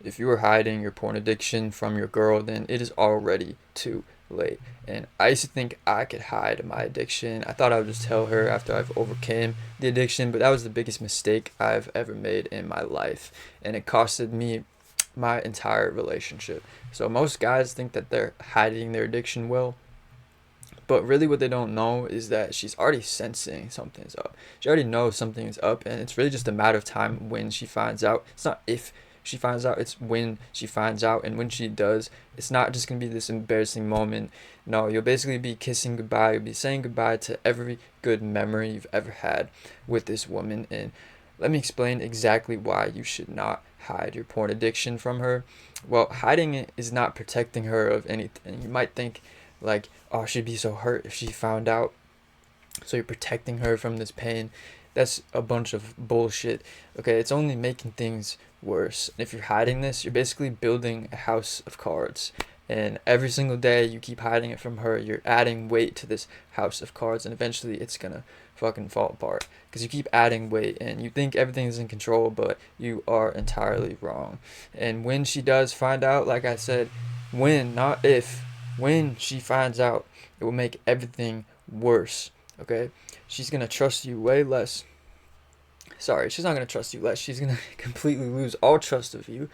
If you are hiding your porn addiction from your girl, then it is already too late. And I used to think I could hide my addiction. I thought I would just tell her after I've overcame the addiction, but that was the biggest mistake I've ever made in my life. And it costed me my entire relationship. So most guys think that they're hiding their addiction well, but really what they don't know is that she's already sensing something's up. She already knows something is up, and it's really just a matter of time when she finds out. It's not if she finds out, it's when she finds out. And when she does, it's not just going to be this embarrassing moment. No, you'll basically be kissing goodbye. You'll be saying goodbye to every good memory you've ever had with this woman. And let me explain exactly why you should not hide your porn addiction from her. Well, hiding it is not protecting her of anything. You might think, like, oh, she'd be so hurt if she found out, so you're protecting her from this pain. That's a bunch of bullshit. Okay, it's only making things worse. And if you're hiding this, you're basically building a house of cards. And every single day you keep hiding it from her, you're adding weight to this house of cards, and eventually it's gonna fucking fall apart because you keep adding weight and you think everything is in control, but you are entirely wrong. And when she does find out, like I said, when, not if, when she finds out, it will make everything worse. Okay, she's gonna trust you way less. Sorry, she's not gonna trust you less. She's gonna completely lose all trust of you,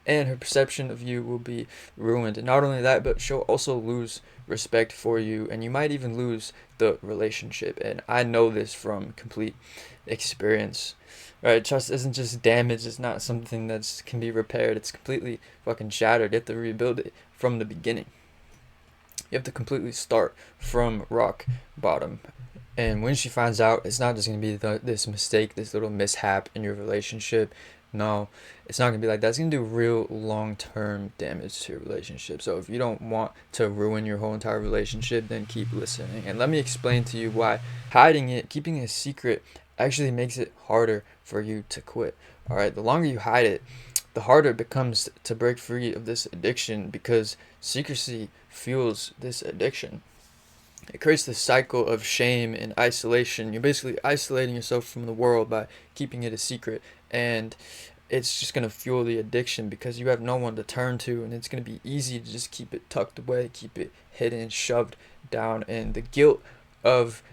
and her perception of you will be ruined. And not only that, but she'll also lose respect for you, and you might even lose the relationship. And I know this from complete experience. Right, trust isn't just damaged. It's not something that can be repaired. It's completely fucking shattered. You have to rebuild it from the beginning. You have to completely start from rock bottom. And when she finds out, it's not just going to be this mistake, this little mishap in your relationship. No, it's not going to be like that. It's going to do real long term damage to your relationship. So if you don't want to ruin your whole entire relationship, then keep listening. And let me explain to you why hiding it, keeping it a secret, actually makes it harder for you to quit. All right, the longer you hide it, the harder it becomes to break free of this addiction, because secrecy fuels this addiction. It creates this cycle of shame and isolation. You're basically isolating yourself from the world by keeping it a secret, and it's just going to fuel the addiction because you have no one to turn to, and it's going to be easy to just keep it tucked away, keep it hidden, shoved down, and the guilt of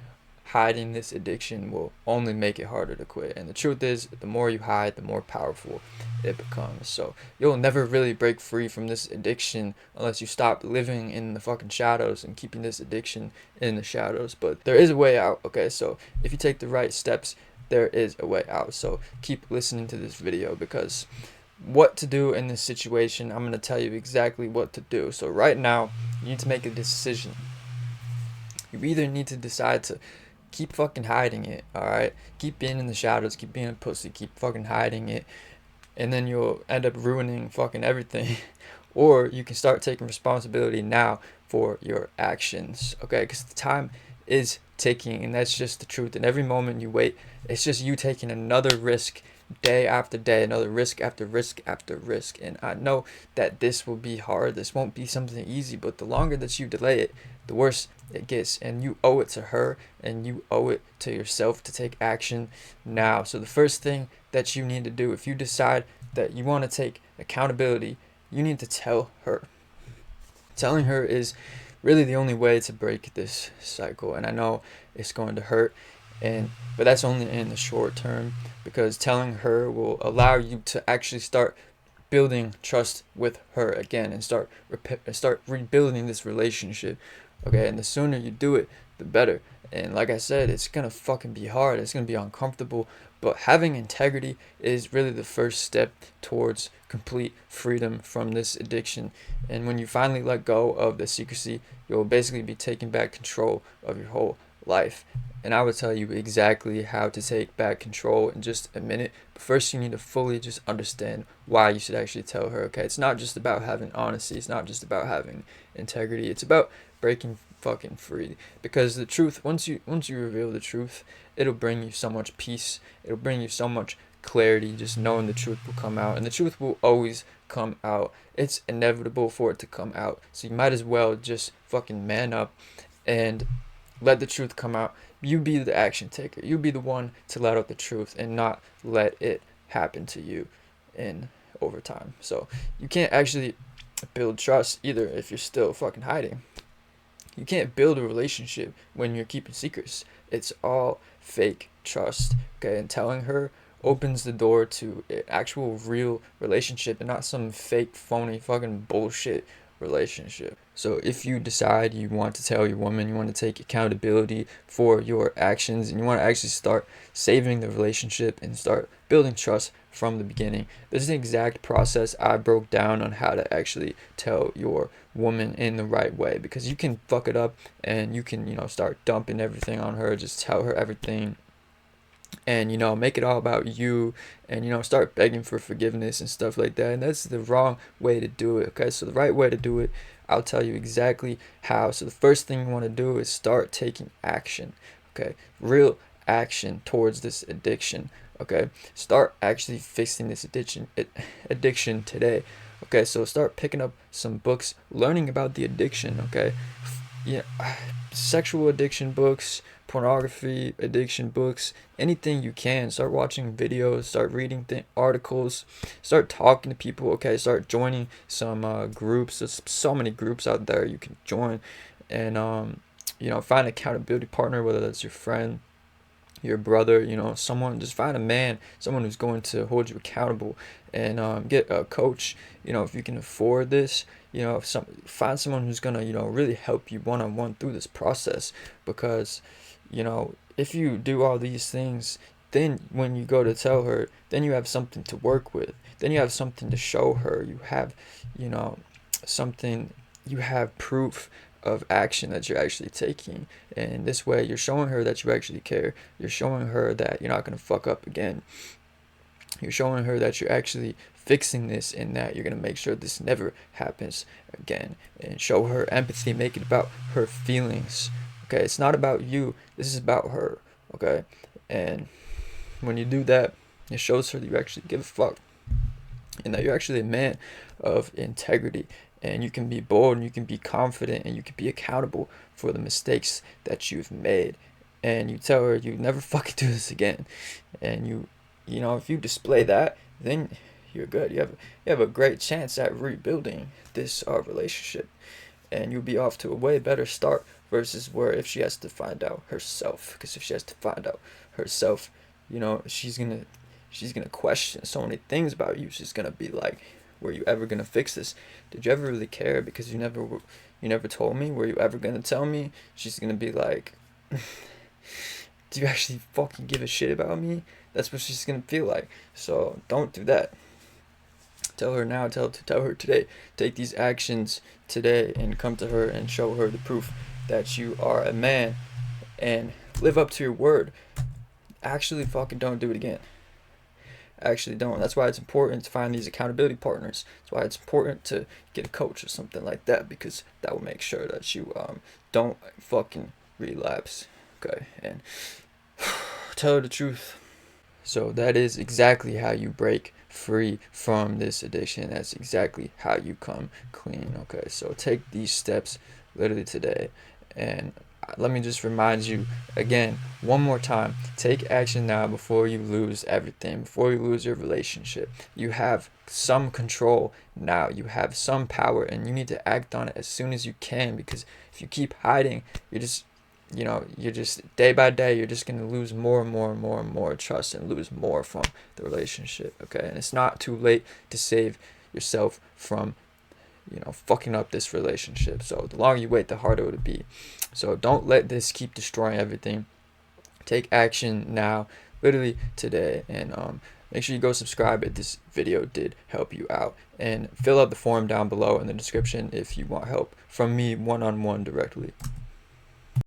hiding this addiction will only make it harder to quit. And the truth is, the more you hide, the more powerful it becomes. So you'll never really break free from this addiction unless you stop living in the fucking shadows and keeping this addiction in the shadows. But there is a way out, okay? So if you take the right steps, there is a way out. So keep listening to this video, because what to do in this situation, I'm going to tell you exactly what to do. So right now, you need to make a decision. You either need to decide to keep fucking hiding it, alright? Keep being in the shadows, keep being a pussy, keep fucking hiding it, and then you'll end up ruining fucking everything. Or you can start taking responsibility now for your actions, okay? Because the time is ticking, and that's just the truth. And every moment you wait, it's just you taking another risk day after day, another risk after risk after risk. And I know that this will be hard, this won't be something easy, but the longer that you delay it, the worse it gets. And you owe it to her, and you owe it to yourself to take action now. So the first thing that you need to do, if you decide that you want to take accountability, you need to tell her. Telling her is really the only way to break this cycle. And I know it's going to hurt, but that's only in the short term, because telling her will allow you to actually start building trust with her again, and start rebuilding this relationship. Okay, and the sooner you do it, the better. And like I said, it's gonna fucking be hard. It's gonna be uncomfortable, but having integrity is really the first step towards complete freedom from this addiction. And when you finally let go of the secrecy, you'll basically be taking back control of your whole life. And I will tell you exactly how to take back control in just a minute. But first, you need to fully just understand why you should actually tell her. Okay, it's not just about having honesty. It's not just about having integrity. It's about breaking fucking free. Because the truth, once you reveal the truth, it'll bring you so much peace. It'll bring you so much clarity. Just knowing the truth will come out, and the truth will always come out. It's inevitable for it to come out. So you might as well just fucking man up and let the truth come out. You be the action taker. You be the one to let out the truth, and not let it happen to you. And over time. So you can't actually build trust either if you're still fucking hiding. You can't build a relationship when you're keeping secrets. It's all fake trust. Okay, and telling her opens the door to an actual real relationship and not some fake phony fucking bullshit relationship. So if you decide you want to tell your woman, you want to take accountability for your actions, and you want to actually start saving the relationship and start building trust from the beginning, this is the exact process I broke down on how to actually tell your woman in the right way, because you can fuck it up and you can, start dumping everything on her, just tell her everything and make it all about you, and start begging for forgiveness and stuff like that, and that's the wrong way to do it. Okay, so the right way to do it, I'll tell you exactly how. So the first thing you want to do is start taking action. Okay, real action towards this addiction. Okay, start actually fixing this addiction today. Okay, so start picking up some books, learning about the addiction. Okay, yeah, sexual addiction books, pornography addiction books, anything you can. Start watching videos, start reading articles, start talking to people. Okay, start joining some groups. There's so many groups out there you can join, and find an accountability partner, whether that's your friend, your brother, someone. Just find a man, someone who's going to hold you accountable, and get a coach, if you can afford this. Find someone who's gonna really help you one-on-one through this process, because if you do all these things, then when you go to tell her, then you have something to work with, then you have something to show her, you have something, you have proof of action that you're actually taking, and this way you're showing her that you actually care. You're showing her that you're not going to fuck up again. You're showing her that you're actually fixing this, and that you're going to make sure this never happens again, and show her empathy. Make it about her feelings. Okay, it's not about you, this is about her. Okay, and when you do that, it shows her that you actually give a fuck, and that you're actually a man of integrity, and you can be bold, and you can be confident, and you can be accountable for the mistakes that you've made. And you tell her you never fucking do this again, and if you display that, then you're good. You have a great chance at rebuilding this relationship, and you'll be off to a way better start versus where if she has to find out herself. Because if she has to find out herself, she's gonna question so many things about you. She's gonna be like, were you ever gonna fix this? Did you ever really care? Because you never told me. Were you ever gonna tell me? She's gonna be like, do you actually fucking give a shit about me? That's what she's gonna feel like. So don't do that. Tell her now. Tell her today. Take these actions today and come to her and show her the proof that you are a man, and live up to your word. Actually fucking don't do it again. Actually don't. That's why it's important to find these accountability partners. That's why it's important to get a coach or something like that, because that will make sure that you don't fucking relapse. Okay, and tell her the truth. So that is exactly how you break free from this addiction. That's exactly how you come clean. Okay, so take these steps literally today, and let me just remind you again one more time: take action now before you lose everything, before you lose your relationship. You have some control now, you have some power, and you need to act on it as soon as you can, because if you keep hiding, you're just day by day, you're just going to lose more and more and more and more trust, and lose more from the relationship. Okay, and it's not too late to save yourself from fucking up this relationship. So the longer you wait, the harder it'll be. So don't let this keep destroying everything. Take action now, literally today, and make sure you go subscribe if this video did help you out, and fill out the form down below in the description if you want help from me one-on-one directly.